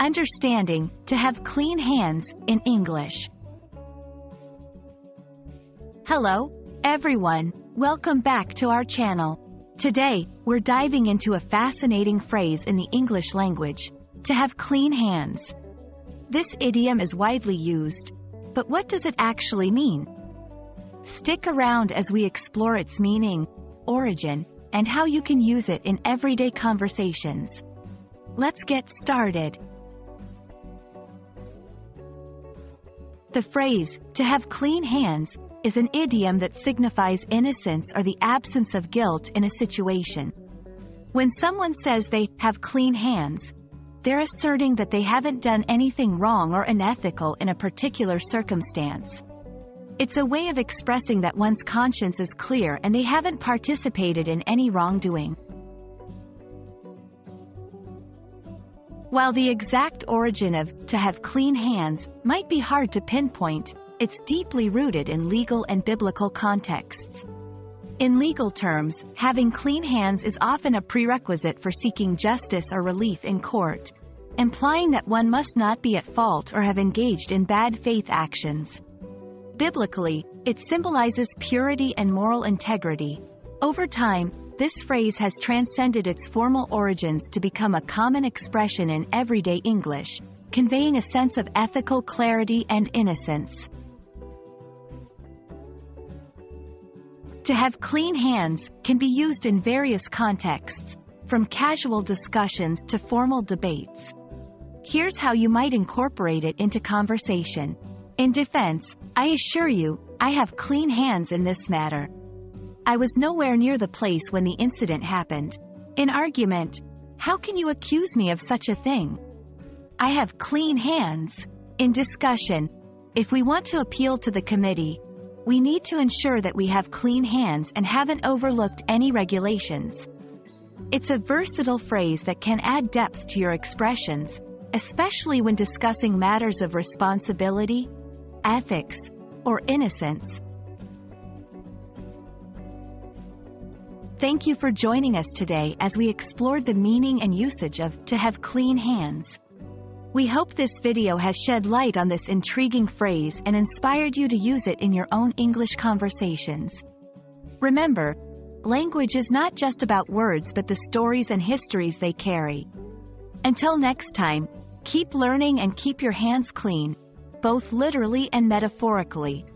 Understanding, to have clean hands, in English. Hello, everyone. Welcome back to our channel. Today, we're diving into a fascinating phrase in the English language, to have clean hands. This idiom is widely used, but what does it actually mean? Stick around as we explore its meaning, origin, and how you can use it in everyday conversations. Let's get started. The phrase, to have clean hands, is an idiom that signifies innocence or the absence of guilt in a situation. When someone says they have clean hands, they're asserting that they haven't done anything wrong or unethical in a particular circumstance. It's a way of expressing that one's conscience is clear and they haven't participated in any wrongdoing. While the exact origin of "to have clean hands" might be hard to pinpoint, it's deeply rooted in legal and biblical contexts. In legal terms, having clean hands is often a prerequisite for seeking justice or relief in court, implying that one must not be at fault or have engaged in bad faith actions. Biblically, it symbolizes purity and moral integrity. Over time, this phrase has transcended its formal origins to become a common expression in everyday English, conveying a sense of ethical clarity and innocence. To have clean hands can be used in various contexts, from casual discussions to formal debates. Here's how you might incorporate it into conversation. In defense, I assure you, I have clean hands in this matter. I was nowhere near the place when the incident happened. In argument, how can you accuse me of such a thing? I have clean hands. In discussion, if we want to appeal to the committee, we need to ensure that we have clean hands and haven't overlooked any regulations. It's a versatile phrase that can add depth to your expressions, especially when discussing matters of responsibility, ethics, or innocence. Thank you for joining us today as we explored the meaning and usage of "to have clean hands." We hope this video has shed light on this intriguing phrase and inspired you to use it in your own English conversations. Remember, language is not just about words but the stories and histories they carry. Until next time, keep learning and keep your hands clean, both literally and metaphorically.